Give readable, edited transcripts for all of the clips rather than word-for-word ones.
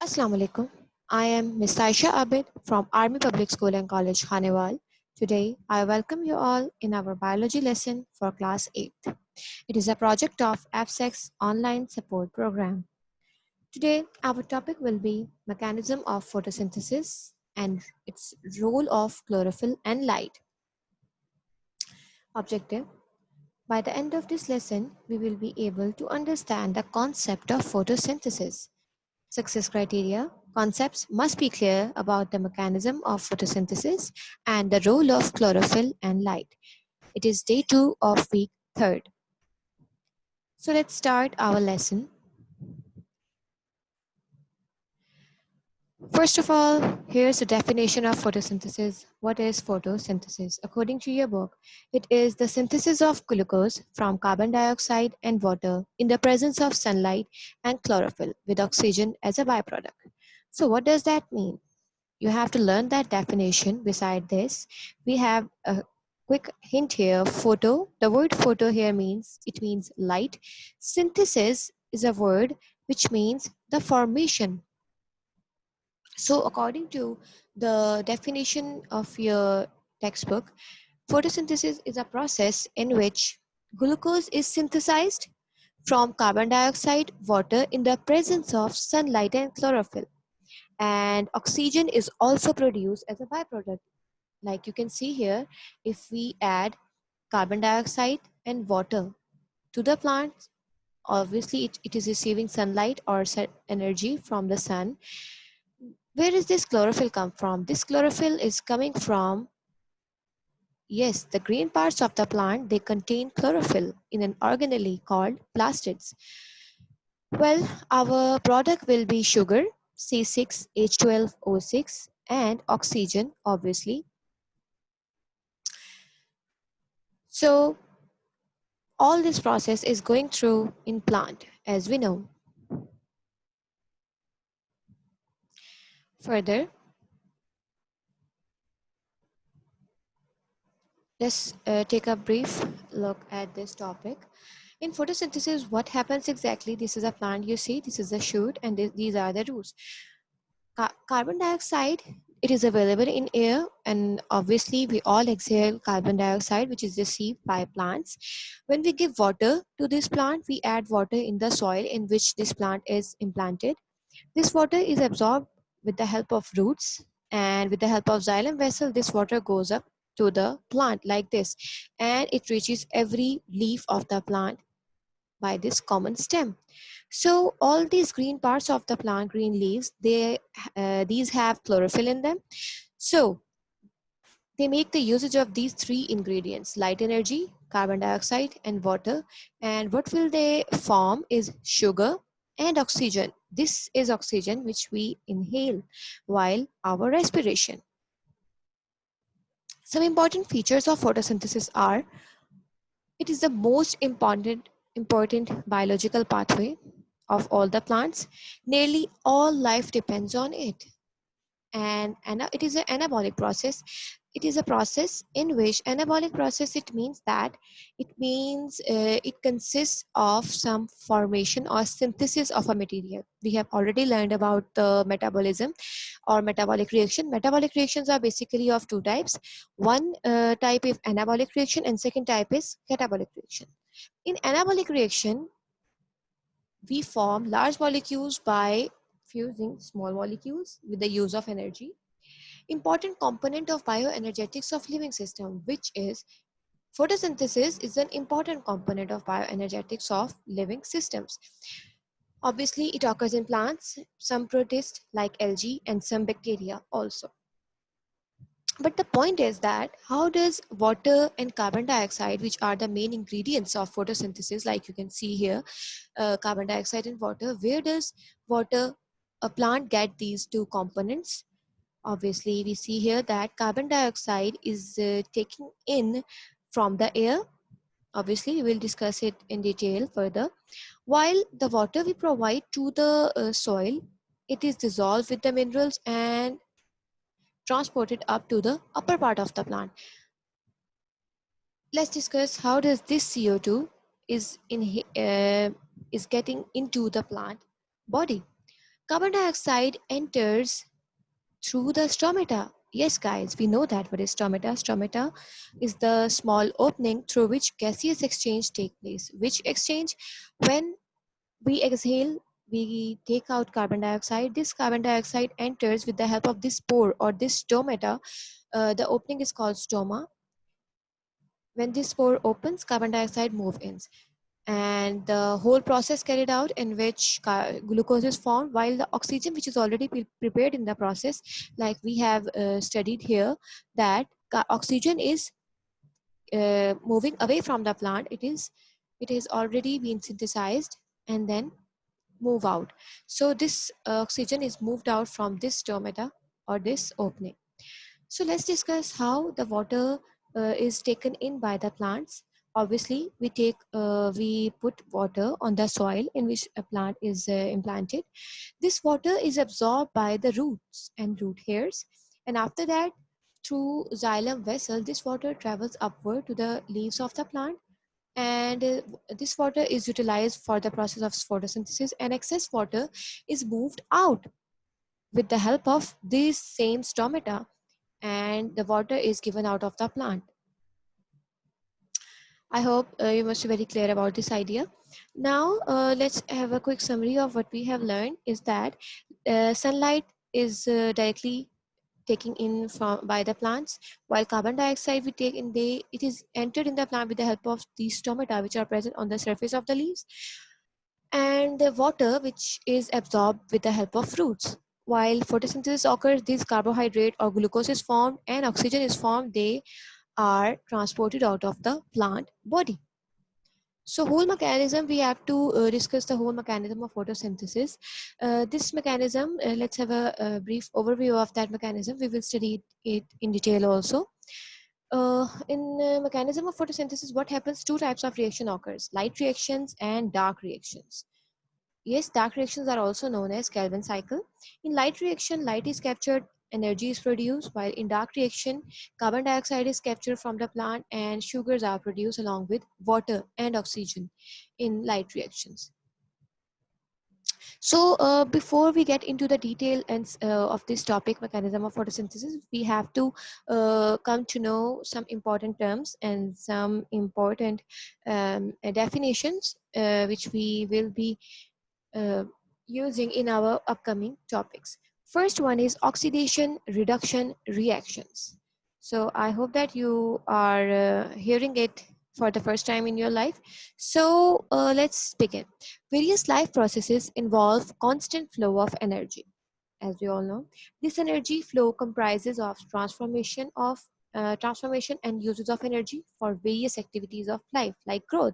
Assalamu alaikum. I am Ms. Saisha Abid from Army Public School and College, Khanewal. Today, I welcome you all in our biology lesson for class 8th. It is a project of AFSEC's online support program. Today, our topic will be mechanism of photosynthesis and its role of chlorophyll and light. Objective: by the end of this lesson, we will be able to understand the concept of photosynthesis. Success criteria: concepts must be clear about the mechanism of photosynthesis and the role of chlorophyll and light. It is day 2 of week 3rd. So let's start our lesson. First of all, here's the definition of photosynthesis. What is photosynthesis? According to your book, it is the synthesis of glucose from carbon dioxide and water in the presence of sunlight and chlorophyll with oxygen as a byproduct. So what does that mean? You have to learn that definition. Beside this, we have a quick hint here. Photo, the word photo here means light. Synthesis is a word which means the formation. So according to the definition of your textbook, photosynthesis is a process in which glucose is synthesized from carbon dioxide, water in the presence of sunlight and chlorophyll, and oxygen is also produced as a byproduct. Like you can see here, if we add carbon dioxide and water to the plant, obviously it is receiving sunlight or energy from the sun. Where is this chlorophyll come from? This chlorophyll is coming from, yes, the green parts of the plant. They contain chlorophyll in an organelle called plastids. Well, our product will be sugar, C6H12O6, and oxygen, obviously. So all this process is going through in plant, as we know. Further, let's take a brief look at this topic. In photosynthesis, what happens exactly? This is a plant, you see, this is a shoot, and these are the roots. Carbon dioxide, it is available in air, and obviously we all exhale carbon dioxide, which is received by plants. When we give water to this plant, we add water in the soil in which this plant is implanted. This water is absorbed with the help of roots, and with the help of xylem vessel, this water goes up to the plant like this, and it reaches every leaf of the plant by this common stem. So all these green parts of the plant, green leaves, these have chlorophyll in them. So they make the usage of these three ingredients: light energy, carbon dioxide, and water. And what will they form is sugar and oxygen. This is oxygen which we inhale while our respiration. Some important features of photosynthesis are: it is the most important biological pathway of all the plants. Nearly all life depends on it. And it is an anabolic process. It is a process in which anabolic process, it means it consists of some formation or synthesis of a material. We have already learned about the metabolism or metabolic reaction. Metabolic reactions are basically of two types. One type is anabolic reaction, and second type is catabolic reaction. In anabolic reaction, we form large molecules by fusing small molecules with the use of energy. Important component of bioenergetics of living system, which is photosynthesis, is an important component of bioenergetics of living systems. Obviously, it occurs in plants, some protists like algae, and some bacteria also. But the point is that how does water and carbon dioxide, which are the main ingredients of photosynthesis, like you can see here, carbon dioxide and water, where does water, a plant, get these two components? Obviously, we see here that carbon dioxide is taken in from the air. Obviously, we will discuss it in detail further. While the water we provide to the soil, it is dissolved with the minerals and transported up to the upper part of the plant. Let's discuss how does this CO2 is getting into the plant body. Carbon dioxide enters through the stomata. Yes, guys, we know that. What is stomata? Stomata is the small opening through which gaseous exchange take place. Which exchange? When we exhale, we take out carbon dioxide. This carbon dioxide enters with the help of this pore or this stomata. The opening is called stoma. When this pore opens, carbon dioxide moves in, and the whole process carried out in which glucose is formed, while the oxygen which is already prepared in the process, like we have studied here, that oxygen is moving away from the plant. It is already been synthesized and then move out. So this oxygen is moved out from this stomata or this opening. So let's discuss how the water is taken in by the plants. Obviously, we put water on the soil in which a plant is implanted. This water is absorbed by the roots and root hairs, and after that, through xylem vessel, this water travels upward to the leaves of the plant, and this water is utilized for the process of photosynthesis, and excess water is moved out with the help of these same stomata, and the water is given out of the plant. I hope you must be very clear about this idea. Now, let's have a quick summary of what we have learned is that sunlight is directly taken in from by the plants, while carbon dioxide we take in, it is entered in the plant with the help of these stomata which are present on the surface of the leaves, and the water which is absorbed with the help of fruits. While photosynthesis occurs, this carbohydrate or glucose is formed and oxygen is formed. They are transported out of the plant body. So whole mechanism, we have to discuss the whole mechanism of photosynthesis. This mechanism, let's have a brief overview of that mechanism. We will study it in detail also. In mechanism of photosynthesis, what happens? Two types of reaction occurs: light reactions and dark reactions. Yes, dark reactions are also known as Calvin cycle. In light reaction, light is captured, energy is produced, while in dark reaction, carbon dioxide is captured from the plant and sugars are produced along with water and oxygen in light reactions. So before we get into the detail of this topic, mechanism of photosynthesis, we have to come to know some important terms and some important definitions which we will be using in our upcoming topics. First one is oxidation reduction reactions. So I hope that you are hearing it for the first time in your life. So let's begin. Various life processes involve constant flow of energy. As we all know, this energy flow comprises of transformation and uses of energy for various activities of life like growth,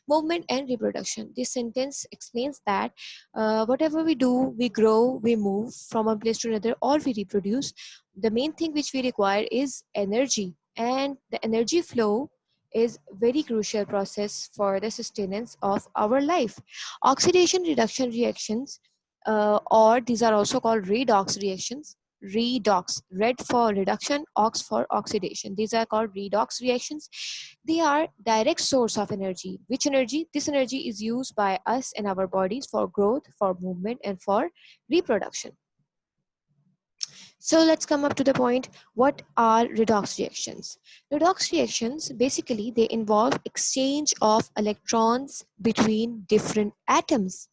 movement, and reproduction. This sentence explains that whatever we do, we grow, we move from one place to another, or we reproduce. The main thing which we require is energy, and the energy flow is very crucial process for the sustenance of our life. Oxidation reduction reactions, or these are also called redox reactions. Redox, red for reduction, ox for oxidation. These are called redox reactions. They are direct source of energy. Which energy? This energy is used by us and our bodies for growth, for movement, and for reproduction. So let's come up to the point. What are redox reactions? Redox reactions, basically, they involve exchange of electrons between different atoms.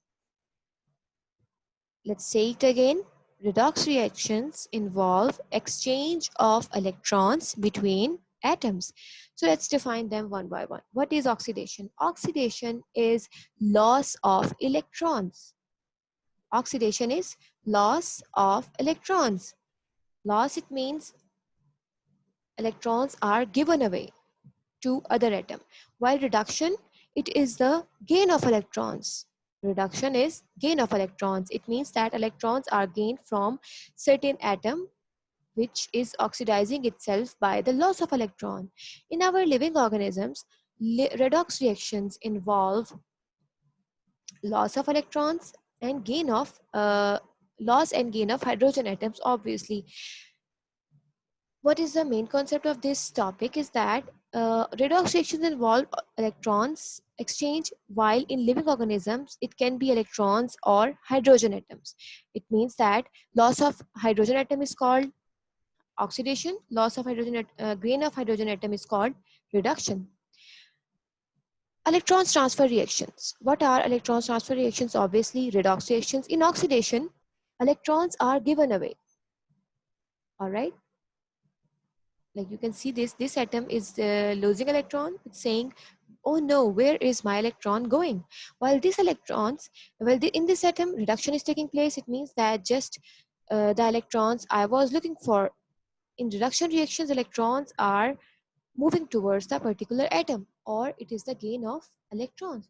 Let's say it again. Redox reactions involve exchange of electrons between atoms. So let's define them one by one. What is oxidation? Oxidation is loss of electrons. Oxidation is loss of electrons. Loss, it means electrons are given away to other atom. While reduction, it is the gain of electrons. Reduction is gain of electrons. It means that electrons are gained from certain atom which is oxidizing itself by the loss of electron. In our living organisms, redox reactions involve loss of electrons and gain of loss and gain of hydrogen atoms. Obviously, what is the main concept of this topic is that Redox reactions involve electrons exchange, while in living organisms it can be electrons or hydrogen atoms. It means that loss of hydrogen atom is called oxidation, loss of gain of hydrogen atom is called reduction. Electrons transfer reactions. What are electrons transfer reactions? Obviously, redox reactions. In oxidation, electrons are given away. All right. Like you can see this atom is losing electron. It's saying, oh no, where is my electron going? While these electrons, in this atom, reduction is taking place. It means that just the electrons I was looking for in reduction reactions, electrons are moving towards the particular atom, or it is the gain of electrons.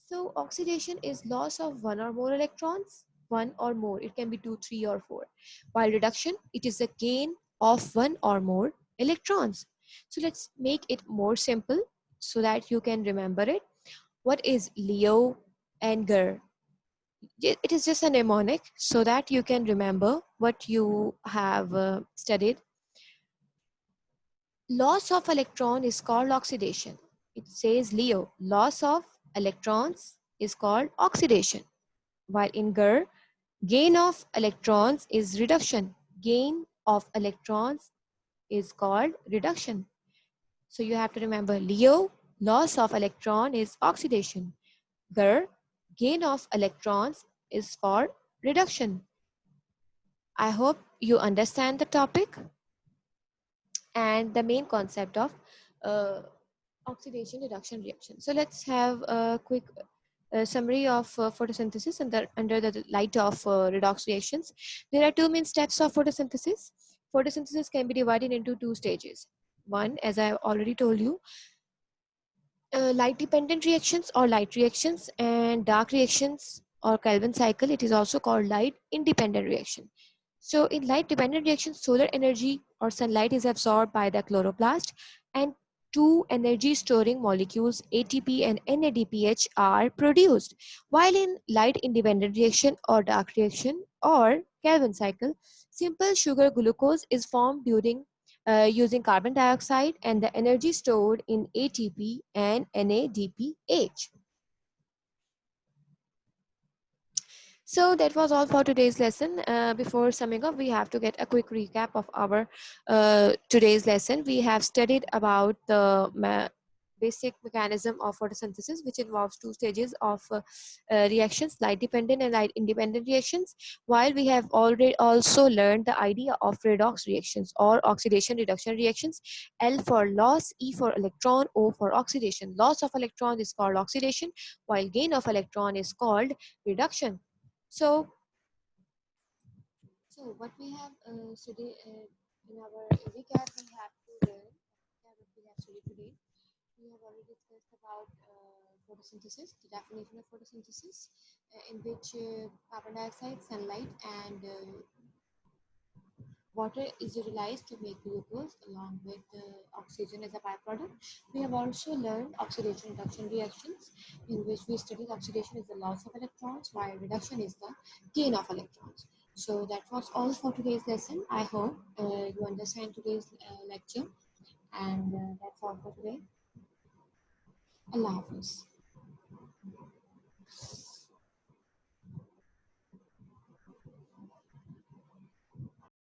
So oxidation is loss of one or more electrons, one or more. It can be two, three, or four. While reduction, it is the gain of one or more electrons. So let's make it more simple so that you can remember it. What is Leo and Ger? It is just a mnemonic so that you can remember what you have studied. Loss of electron is called oxidation. It says Leo, loss of electrons is called oxidation. While in Ger, gain of electrons is reduction. Gain of electrons is called reduction. So you have to remember Leo, loss of electron is oxidation. Ger, gain of electrons is for reduction. I hope you understand the topic and the main concept of uh, oxidation reduction reaction. So let's have a quick summary of photosynthesis under the light of redox reactions. There are two main steps of photosynthesis. Photosynthesis can be divided into two stages. One, as I already told you, light dependent reactions or light reactions, and dark reactions or Calvin cycle. It is also called light independent reaction. So in light dependent reactions, solar energy or sunlight is absorbed by the chloroplast, and two energy storing molecules ATP and NADPH are produced. While in light independent reaction or dark reaction or Calvin cycle, simple sugar glucose is formed during using carbon dioxide and the energy stored in ATP and NADPH. So that was all for today's lesson. Before summing up, we have to get a quick recap of our today's lesson. We have studied about the basic mechanism of photosynthesis, which involves two stages of reactions, light dependent and light independent reactions, while we have already also learned the idea of redox reactions or oxidation reduction reactions. L for loss, E for electron, O for oxidation. Loss of electron is called oxidation, while gain of electron is called reduction. So, what we have studied in our recap, we have to learn what we have studied today. We have already discussed about photosynthesis, the definition of photosynthesis, in which carbon dioxide, sunlight, and water is utilized to make glucose along with oxygen as a byproduct. We have also learned oxidation reduction reactions, in which we studied oxidation is the loss of electrons while reduction is the gain of electrons. So that was all for today's lesson. I hope you understand today's lecture, and that's all for today. Allah Hafiz.